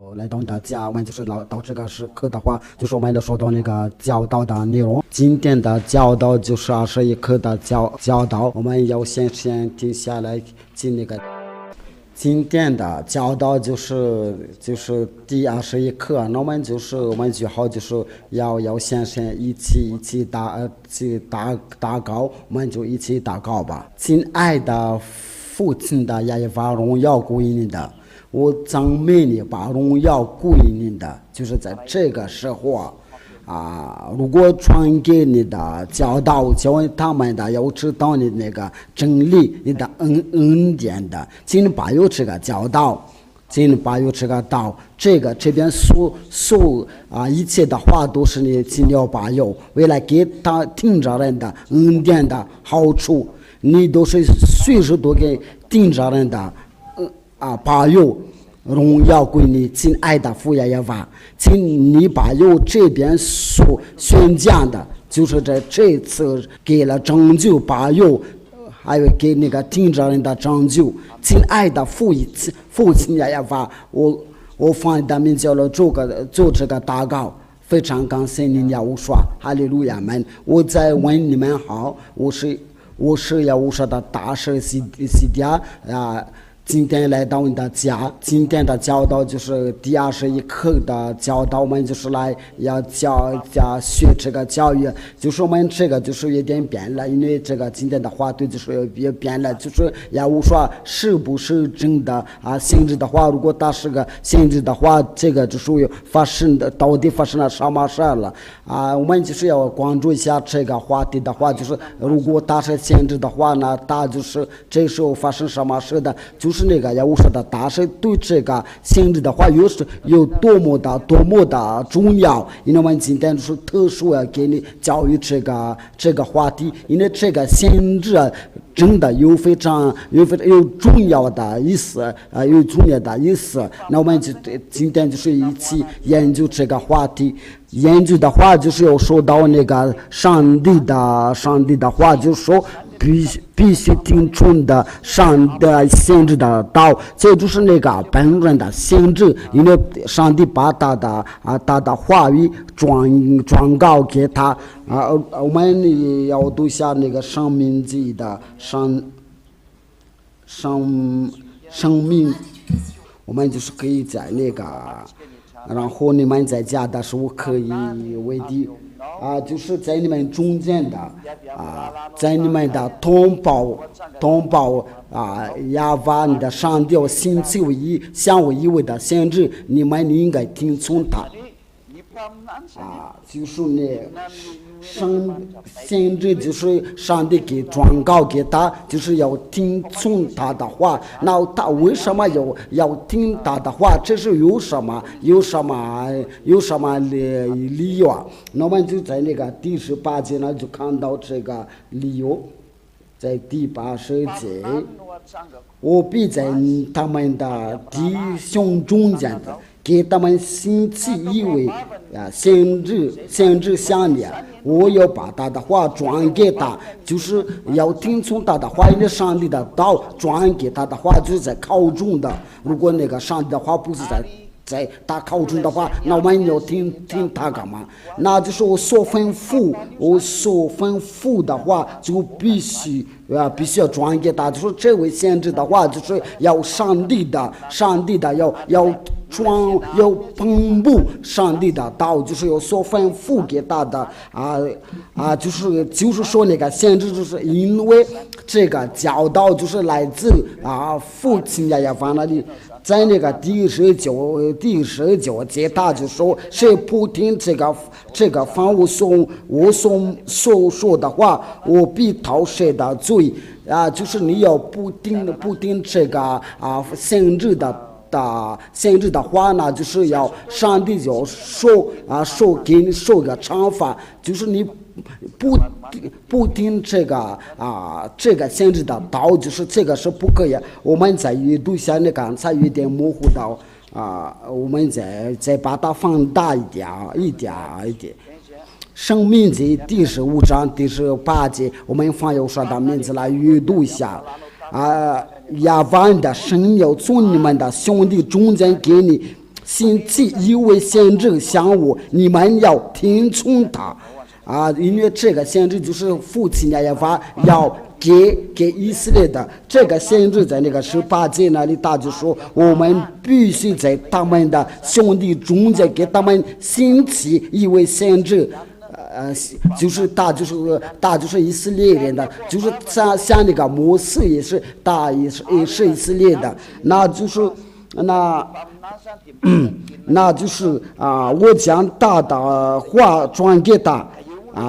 来到大家，我们就是到这个时刻的话，就是我们都说到那个教导的内容。今天的教导就是21课的教导，我们要先停下来进那个。今天的教导就是第21课，那我们最好就是要先一起祷告，我们就一起祷告吧。亲爱的父亲的耶和华，荣耀归你的。我赞美你，把荣耀归你的，就是在这个时候如果传给你的教导，教他们的要知道你那个真理，你的恩典的，请把有这个教导，请把有这个道，这边一切的话都是你尽量把有，为了给他听着人的恩典的好处，你都是随时都给听着人的。把有荣耀归你，亲爱的父耶和华，请你把有这边所宣讲的，就是在这次给了拯救，把有还有给那个听着人的拯救，亲爱的父亲耶和华，我放你的名叫了做这个祷告，非常感谢你呀，我说哈利路亚们，我在问你们好，我是要我说的大神西迪今天来到你的家，今天的教导就是第21课的教导，我们就是来要学这个教育，就是我们这个就是有点变了，因为这个今天的话对就是也变了，就是要我说是不是真的性质的话，如果它是个性质的话，这个就属于发生的到底发生了什么事了我们就是要关注一下这个话题的话，就是如果它是性质的话呢，它就是这时候发生什么事的，就是那个要我说的大神对这个性质的话有多么的重要，因为我们今天就是特殊要给你教育这个话题，因为这个性质真的有非常重要的意思有重要的意思，那我们就今天就是一起研究这个话题。研究的话就是要说到那个上帝的话，就是说必须听从的上帝限制的道，这就是那个本人的限制，因为上帝把他的话语转告给他我们要读下那个生命记的生命，我们就是可以在那个。然后你们在家的时候可以为的就是在你们中间的在你们的同胞亚巴你的上帝星期相互以为的限制，你们应该听从他就是限制就是上帝给转告给他，就是要听从他的话。那他为什么要听他的话？这是有什么理由那我们就在那个第18节呢，就看到这个理由，在第80节，我必在他们的弟兄中间的。给他们兴起以为限制相连，我要把他的话转给他，就是要听从他的话，因为上帝的道转给他的话就是在考中的，如果那个上帝的话不是在他考中的话，那我们要听他干嘛？那就是我所吩咐的话就必须要转给他，就是这位限制的话就是要上帝的要颁布上帝的道，就是有所吩咐给他的就是说那个限制，就是因为这个教导就是来自父亲呀反正你在那个第19节他就说，谁不听这个凡我所说的话，我必讨谁的罪就是你要不听这个限制的话呢，就是要上帝就给你受个惩罚，就是你不听这个限制的道，就是这个是不可以。我们在阅读下那刚才有点模糊到我们再把它放大一点。生命记第15章第18节，我们放有说的名字来阅读一下亚巴的神要从你们的兄弟中间给你兴起一位先知向我，你们要听从他。因为这个先知就是父亲亚法要给以色列的。这个先知在那个18节那里，他就说我们必须在他们的兄弟中间给他们兴起一位先知。就是他就是以色列人的，就是像那个摩西也是他也是以色列的，那就是那就是我将他的话转给他。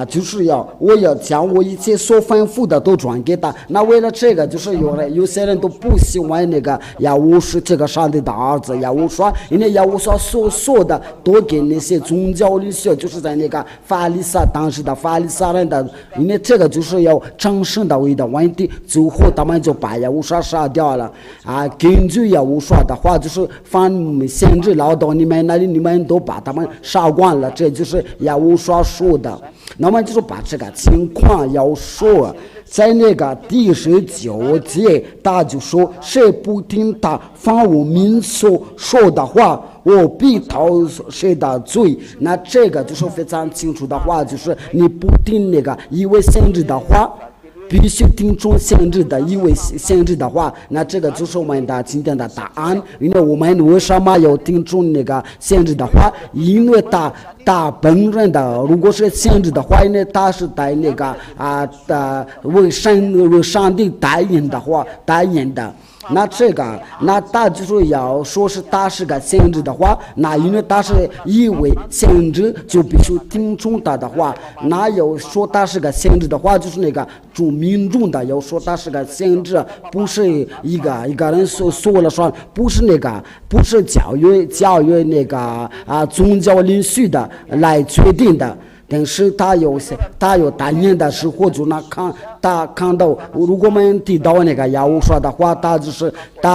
就是我要将我一切所吩咐的都转给他。那为了这个，就是有些人都不喜欢那个亚乌是这个上帝的儿子亚乌刷，因为亚乌刷所说的都给那些宗教领袖，就是在那个当时的法利赛人的，因为这个就是要战胜的为的问题，最后他们就把亚乌刷杀掉了。根据亚乌刷的话，就是凡先知来到你们那里，你们都把他们杀光了，这就是亚乌刷说的。那么就是把这个情况要说，在那个第19节，他就说谁不听他凡我民所说的话，我必讨谁的罪。那这个就是非常清楚的话，就是你不听那个一位先知的话，必须听从先知的一位先知的话，那这个就是我们的今天的答案。因为我们为什么要听从那个先知的话？因为他本人的，如果是先知的话，因为他是在那个为上帝代言的。那这个，那他就是要说是他是个先知的话，那因为他是一位先知，就必须听从他的话。那要说他是个先知的话，就是那个主民众的要说他是个先知，不是一个人说了算，不是教育那个宗教领袖的来决定的。但是他有担念的时候，就看到，如果我们提到那个亚乌刷的话，他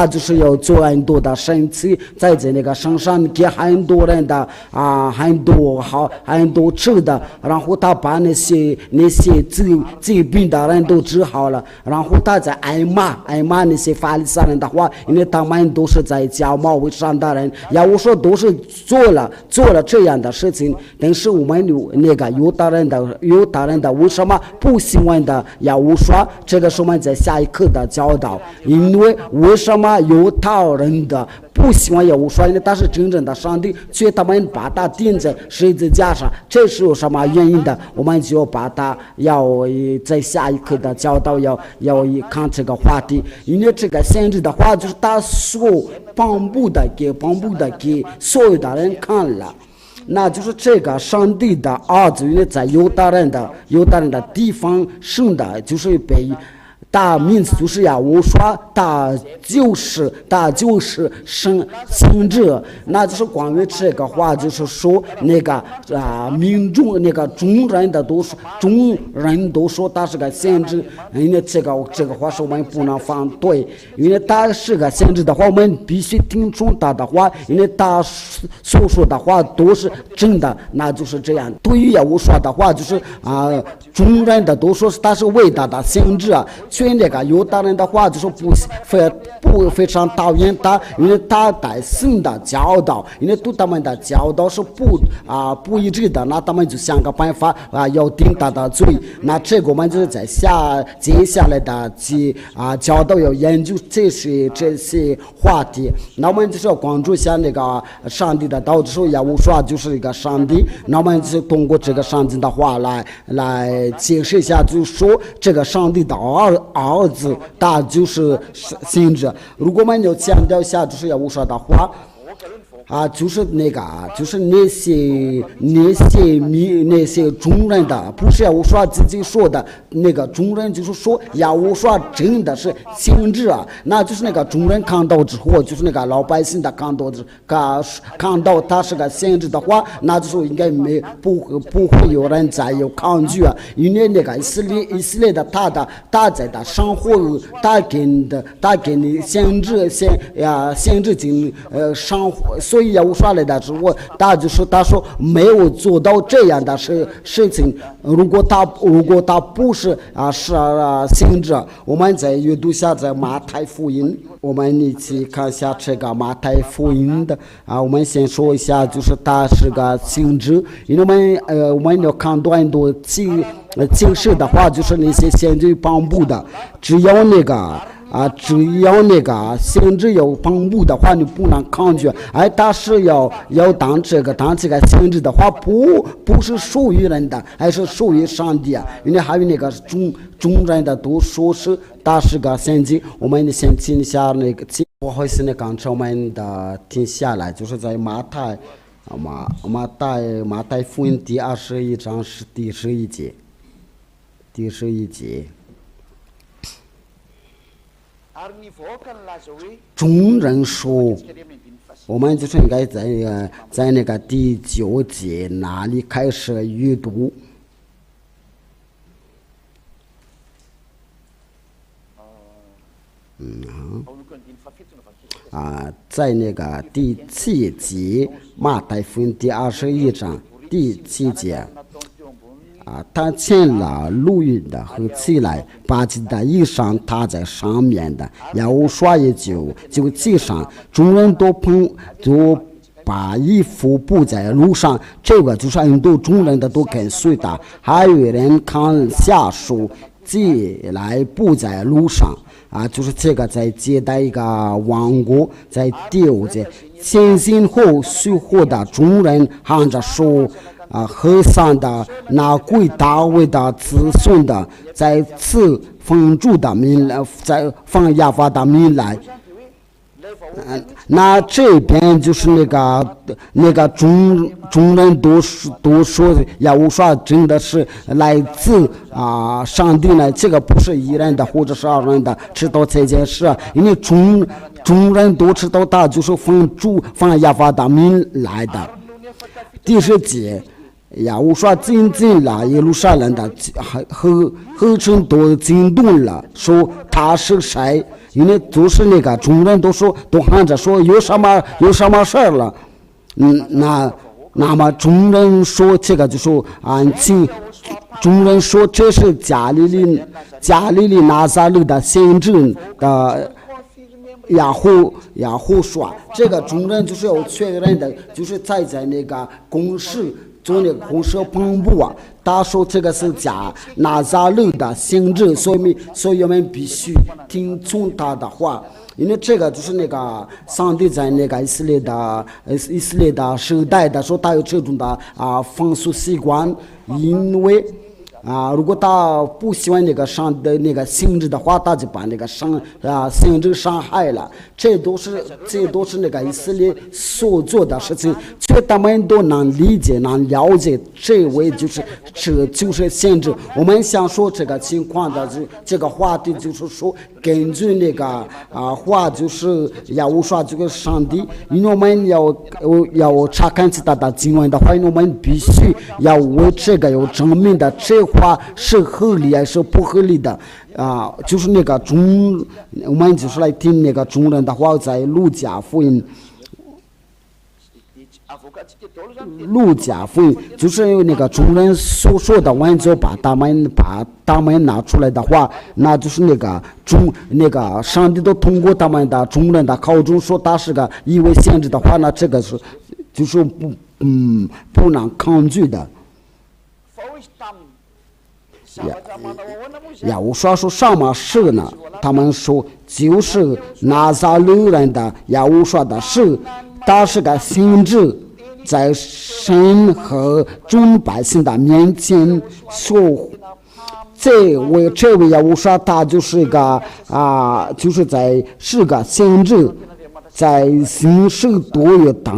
就是要做很多的神奇，在那个身上给很多人的很多吃的，然后他把那些疾病的人都治好了，然后他在挨骂那些法利赛人的话，因为他们都是在假冒伪善的人，亚乌刷都是做了这样的事情，但是我们那个犹大人的为什么不喜欢的亚乌刷？这个是我们在下一课的教导。因为为什么犹大人的不喜欢亚乌刷？因为他是真正的上帝，所以他们把他钉在十字架上，这是有什么原因的？我们就把它要在下一课的教导要看这个话题。因为这个先知的话，就是他所颁布的给所有的人看了。那就是这个上帝的儿子，因为在犹大人的地方生的，就是被大名字就是亚乌刷，他就是先知。那就是关于这个话，就是说那个民众那个众人都说他是个先知，因为这个话是我们不能反对，因为他是个先知的话，我们必须听从他的话，因为他所说的话都是真的，那就是这样。对于亚乌刷的话，就是众人的都说他是伟大的先知所以那个犹大人的话就是不非常讨厌他，因为他带神的教导，因为对他们的教导是不一致的，那他们就想个办法要定他的罪。那这个我们就是在接下来的教导要研究这些话题。那我们就是要关注一下那个上帝的道，就是亚乌刷就是一个上帝，那我们就是通过这个上帝的话来解释一下，就是说这个上帝的儿子他就是先知。如果我们要强调一下，就是亚乌刷的话就是那些众人的，不是亚乌刷自己说的，那个众人就是说亚乌刷真的是先知那就是那个众人看到之后，就是那个老百姓的看到他是个先知的话，那就是应该不会有人再有抗拒因为那个以色列的他在他生活，他给你先知经生活所所以耶和华来的时候，他说没有做到这样的事情。如果他不是先知，我们在阅读下在马太福音，我们一起看一下这个马太福音的我们先说一下，就是他是个先知，因为我们要看到很多警示的话，就是那些先知颁布的，只要那个先知有颁布的话，你不能抗拒。而他是要当这个先知的话，不是属于人的，还是属于上帝啊。因为还有那个众人的都说是他是个先知。我们先听一下那个，不好意思，刚才我们的停下来，就是在马太福音第21章是第11节，众人说，我们就是应该在那个第9节那里开始阅读。在那个第7节，马太福音第21章第7节。他牵了路云的和起来，把自己的衣裳踏在上面的，耶和华也就系上，众人都把衣服布在路上。这个就是很多众人的都跟随他，还有人看下书寄来布在路上。就是这个在接待一个王国，在第5节，先后续后的众人喊着说。和尚的那归大卫的子孙的，在此奉主的名来，在奉亚法的名来。那这边就是那个众人都说耶和华真的是来自上帝呢，这个不是一人的或者是二人的知道这件事，因为众人都知道他就是奉亚法的名来的。第10节。耶和华进了耶路撒冷的合成都惊动了，说他是谁？因为就是那个众人都喊着说有什么事儿了。那么众人说这个就说众人说这是加利利拿撒勒的先知的亚胡说，这个众人就是要确认的，就是在那个公示。做那个公社颁布他说这个是假拿撒勒的先知，所以我们必须听从他的话，因为这个就是那个上帝在那个以色列的时代的时候，他有这种的风俗习惯，因为如果他不喜欢那个上的那个先知的话，他就把那个先知伤害了。这都是那个以色列所做的事情，所以他们都能理解能了解，这就是先知。我们想说这个情况的这个话题，就是说根据那个话，就是耶和华这个上帝，因为我们要查看其他的经文的话，因为我们必须要为这个有证明的，这话是合理还是不合理的就是那个我们就是来听那个众人的话，在路加福音就是有那个众人所说的，我们就把他们拿出来的话，那就是那个上帝都通过他们的众人的口中说他是个一位先知的话，那这个是就是不能抗拒的。耶和华说什么事呢？他们说就是拿撒勒人的耶和华的事，他是个先知，在神和众百姓的面前说，这位耶和华他就是个就是是个先知，在行事多有大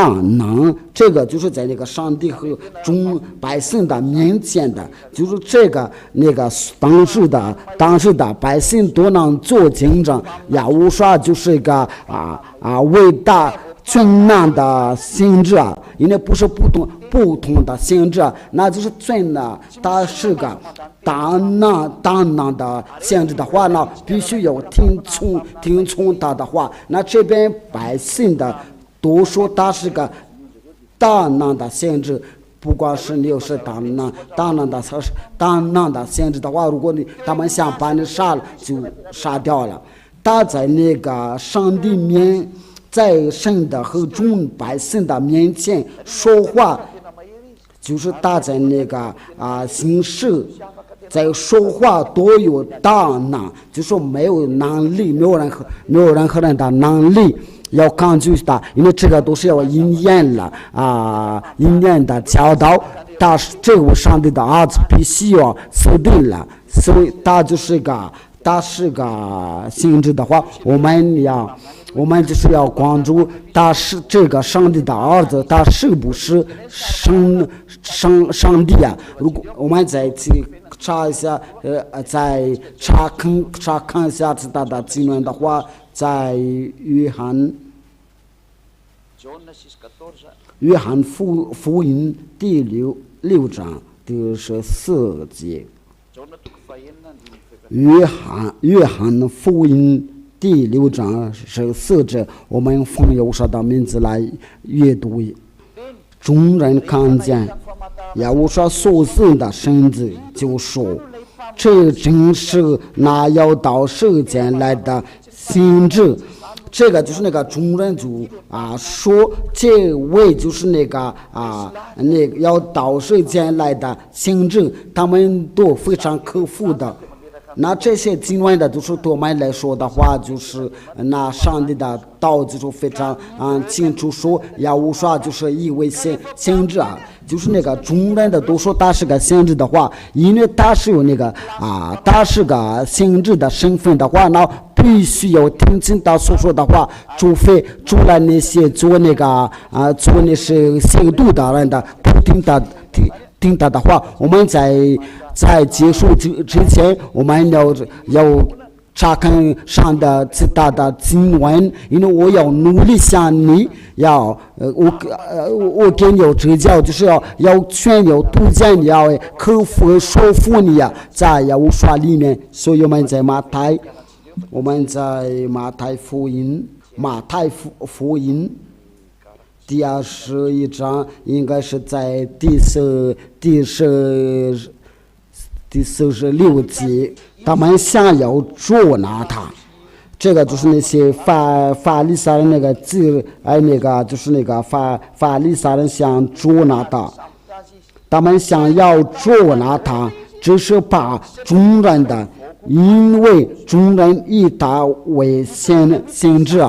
能，这个就是在那个上帝和众百姓的面前的，就是这个那个当时的百姓都能做见证。耶和华就是一个伟大全能的先知因为不是不同的先知那就是真的，他是个大能的先知的话呢，必须要听从他的话。那这边百姓的都说他是个大能的先知。不光是你是大能的先知的话，如果他们想把你杀了，就杀掉了。他在那个上帝面，在神的和众百姓的面前说话，就是他在那个行事，在说话都有大能，就说没有能力，没有任何人的能力。要抗拒他，因为这个都是要应验了应验的教导。他是这位上帝的儿子，必须要死定了，所以他是个先知的话，我们就是要关注他是这个上帝的儿子，他是不是上帝啊？如果我们再去查一下，再查看一下他的经文的话，在约翰福音第六章第14节。约翰福音第6章14节，我们奉耶和华的名字来阅读。众人看见耶和华所生的身子，就说：“这真是那要到世间来的先知。”这个就是那个众人就说这位就是那个要到世间来的先知，他们都非常克服的。那这些经文的就是对我们来说的话，就是那上帝的道就是非常清楚说，耶和华就是一位先知就是那个众人的都说他是个先知的话，因为他是有那个他是个先知的身份的话，那必须要听清他所说的话，除了那些做那些邪毒的人的不听他的话。我们在结束之前，我们要查看上的其他的经文，因为我要努力向你我给你有指教，就是要劝有推荐你，要克服说服你在耶和华里面。所以我们在马太福音第21章，应该是在第46节，他们想要捉拿他。这个就是那些法利赛人那个就是那个法利赛人想捉拿他，他们想要捉拿他，只是把众人的，因为众人以他为先知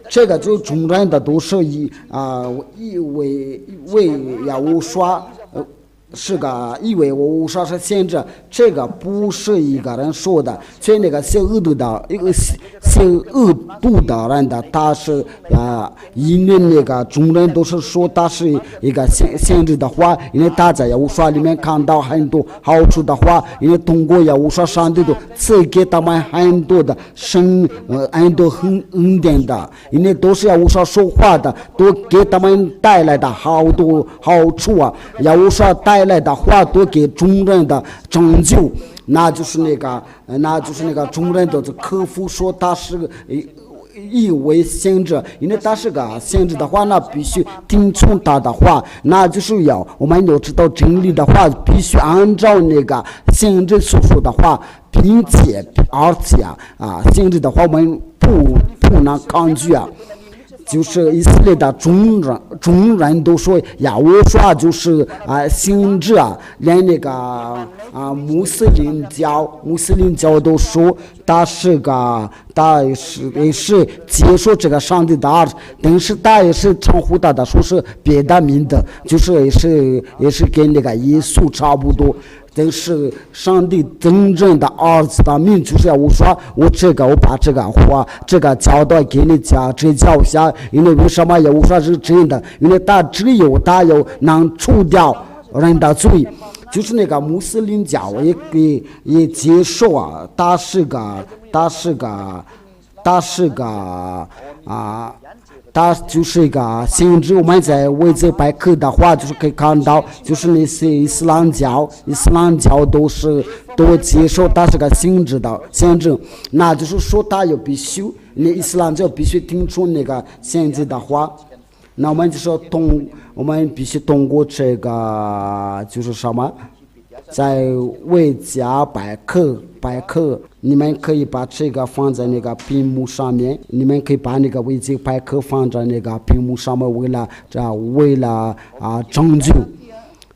这个就众人的都是以为耶和华是个以为我说是先知，这个不是一个人说的，所以那个邪恶度的人的，他是因为那个众人都是说他是一个先知的话，因为他在耶和华里面看到很多好处的话，因为通过耶和华上帝都赐给他们很多的很多恩典的，因为都是耶和华说话的，都给他们带来的好多好处耶和华带来的话都给众人的拯救，那就是那个众人都是克服说他是一位先知，因为他是个先知的话，那必须听从他的话，那就是我们要知道真理的话，必须按照那个先知所说的话，并且先知的话我们不能抗拒就是以色列的众人都说呀，我说就是先知连那个穆斯林教都说他也是接受这个上帝的儿子，但是他也是称呼他的说是别的名的，就是也是跟那个耶稣差不多。但是上帝真正的儿子的名就是我说我把这个话这个教导给你指教一下，因为为什么我说是真的？因为只有他能除掉人的罪，就是那个穆斯林教也接受他是就是一个先知。我们在维基百科的话，就是可以看到，就是那些伊斯兰教都接受他是个先知，那就是说他有必须，那伊斯兰教必须听从那个先知的话。那我们就说我们必须通过这个就是什么，在维加百科，你们可以把这个放在那个屏幕上面，你们可以把那个维基百科放在那个屏幕上面，为了拯救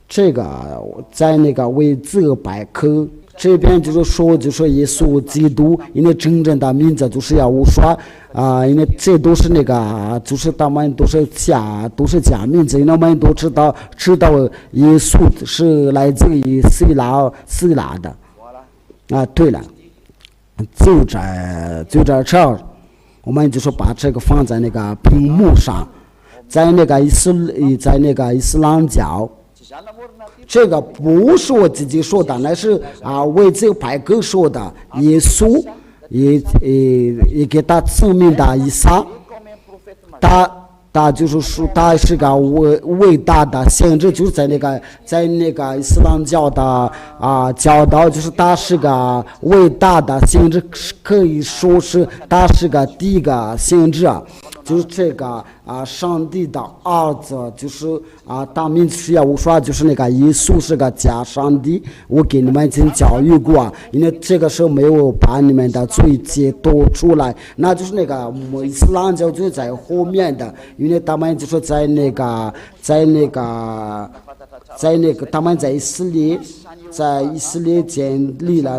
这个，在那个维基百科这边就是说耶稣基督，因为真正的名字就是要无说因为这都是那个就是他们都是假名字，因为我们都知道耶稣是来自于希腊的对了，就在这儿，我们就说把这个放在那个屏幕上，在那个伊斯兰教。这个不是我自己说的，那是维基百科说的。耶稣也给他证明的以撒，他就是说他是个伟大的先知，就是在那个伊斯兰教的教导，就是他是个伟大的先知，可以说是他是个第一个先知就是这个上帝的儿子，就是他名字是要我说，就是那个耶稣是个假上帝，我给你们已经教育过，因为这个时候没有把你们的罪解脱出来，那就是那个伊斯兰教就在后面的，因为他们就说在那个他们在以色列建立了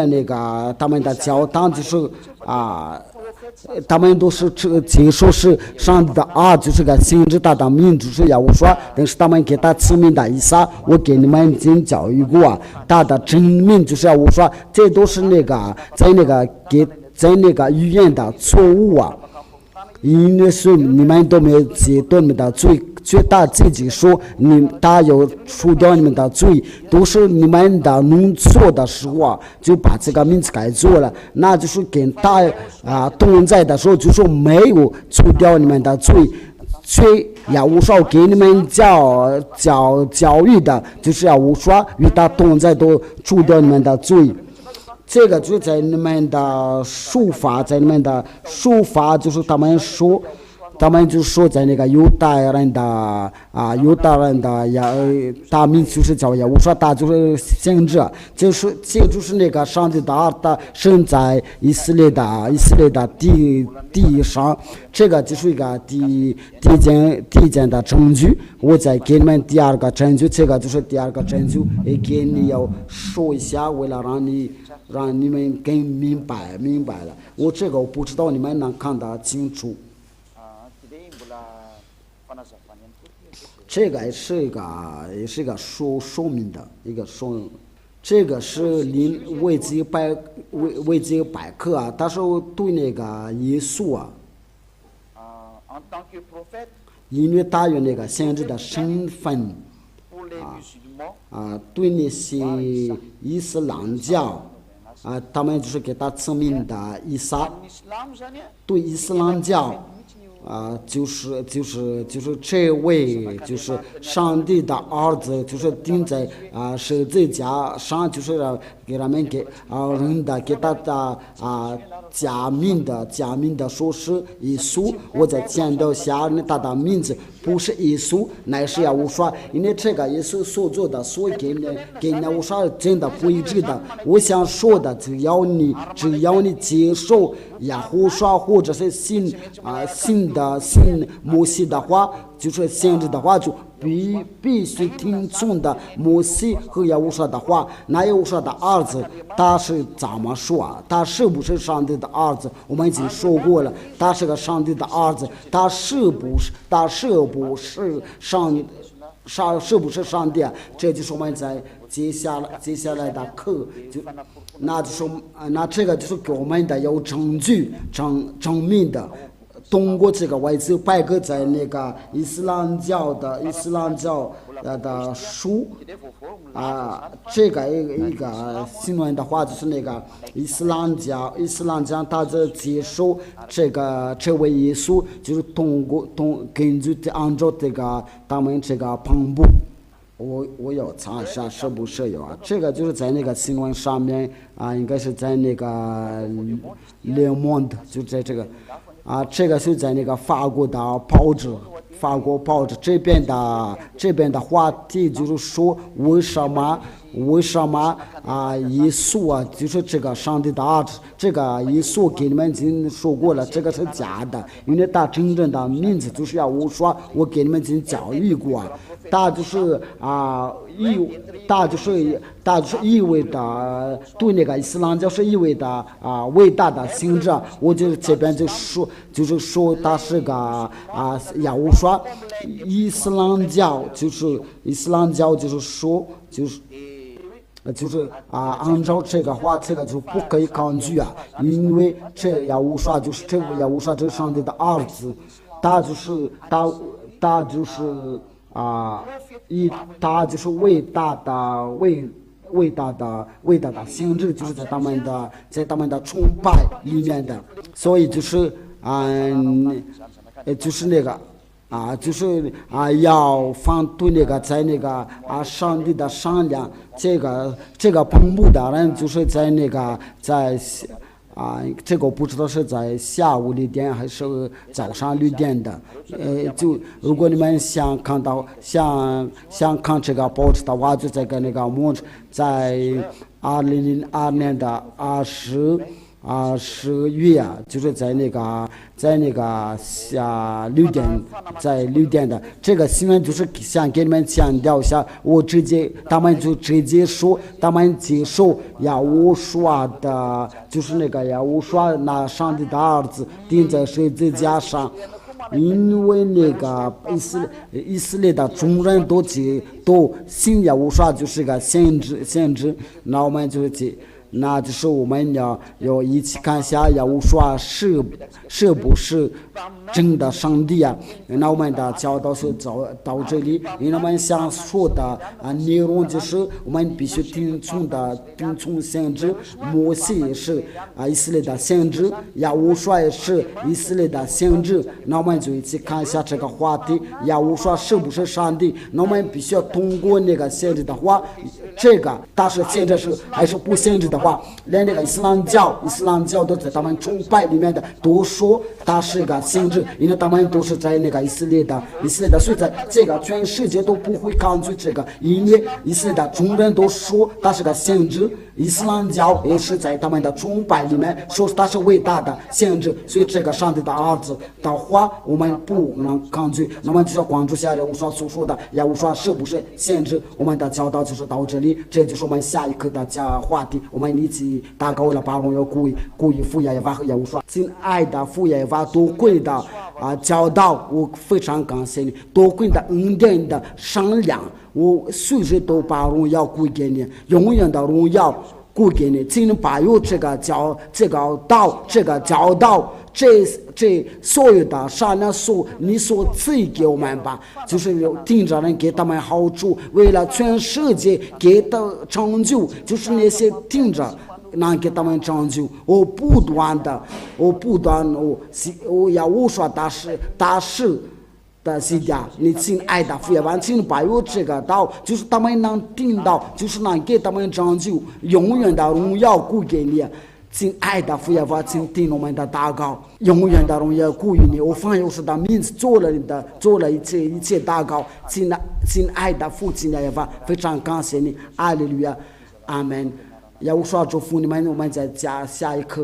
那个他们的教堂，就是他们都是接受是上帝的就是个先知，他的名字是要我说，但是他们给他赐名的以撒，我给你们已经教育过他的真名就是要我说，这都是那个在那个语言的错误因为是你们都没有解脱你们的罪，就他自己说他有除掉你们的罪，都是你们的弄错的时候就把这个名字改错了，那就是跟他同在的时候就说没有除掉你们的罪，却要无说给你们教育的，就是要无说与他同在都除掉你们的罪。这个就在你们的书法，就是他们就说在那个犹大人的大名就是叫耶和华，他就是先知，这就是那个上帝的儿子生在以色列的地上，这个就是一个第一件的证据。我再给你们第二个证据，这个就是第二个证据，也给你要说一下，为了让你们更明白了。我这个我不知道你们能看得清楚。这个也是一个说明的一个说，这个是维基百科他说对那个耶稣因为他有那个先知的身份对那些伊斯兰教他们就是给他赐名的以撒，对伊斯兰教就是这位就是上帝的儿子，就是钉在十字架上，就是给他们给他的假名的说是耶稣。我在强调下他的名字不是耶稣，乃是要我说，因为这个耶稣所做的，所以给你我说真的不一致的。我想说的，只要你接受耶和华或者是信摩西的话，就是先知的话，就必须听从的摩西和耶和华的话。那耶和华的儿子他是怎么说他是不是上帝的儿子？我们已经说过了，他是个上帝的儿子，他是不是上帝这就是我们在接下来的课，那这个就是给我们的有证据证明的。通过这个维基百科在那个伊斯兰教的书这个一个新闻的话，就是那个伊斯兰教他在接受这位耶稣，就是根据按照这个他们这个颁布。我要查一下是不是有这个就是在那个新闻上面应该是在那个Le Monde，就在这个这个是在那个法国的报纸。法国报纸这边的话题就是说，为什么耶稣就是这个上帝的儿子，这个耶稣给你们已经说过了，这个是假的，因为他真正的名字就是我说，我给你们已经教育过，他就是意味着对那个伊斯兰教是意味着伟大的行者，我就这边就是说他是个我说伊斯兰教就是说按照这个话，这个就不可以抗拒因为这耶和华就是这个耶和华这是上帝的儿子，他就是他就是伟大的性质，就是在他们的崇拜里面的，所以就是就是那个就是要反对那个在那个上帝的善良，这个本部的人就是在那个这个不知道是在下午6点还是早上6点的，就如果你们想看这个报纸的话，就在那个在2002年的10月就是在那个6点，在6点的这个新闻，就是想给你们强调一下，他们就直接说，他们接受耶和华的，就是那个耶和华拿上帝的儿子钉在十字架上，因为那个以色列的众人都信耶和华就是个先知，那我们那就是我们要一起看一下耶和华是不是真的上帝那我们的教导是到这里，因为我们想说的内容就是我们必须听从先知，摩西也是以色列的先知，耶和华也是以色列的先知，那我们就一起看一下这个话题，耶和华是不是上帝？那我们必须要通过那个先知的话，这个他是先知还是不先知的话，连那个伊斯兰教都在他们崇拜里面的都说他是个先知，因为他们都是在那个以色列的，所以在这个全世界都不会抗拒这个，因为以色列的众人都说他是个先知，伊斯兰教也是在他们的崇拜里面说他是伟大的先知，所以这个上帝的儿子的话我们不能抗拒，那么就要关注下来我所说的耶和华是不是先知，我们的教导就是到这里，这就是我们下一课的话题，我们一起祷告了，把荣耀归于父耶和华和耶和华。亲爱的父耶和华，多贵的教导，我非常感谢你，多贵的恩典的善良，我随时都把荣耀归给你，永远的荣耀归给你，请你把有这个教导，这所有的善良你所赐给我们吧，就是听着人给他们好处，为了全世界给的成就，就是那些听着能给他们成就，我不断要说大事的西家，你亲爱的父亲，请把有这个道，就是他们能听到，就是能给他们成就，永远的荣耀归给你。亲爱的父亲，请听我们的祷告，永远的荣耀归于你。我奉耶稣的名字做了一切祷告，亲爱的父亲耶和华，非常感谢你，哈利路亚，阿门。耶和华祝福你们，我们再下一课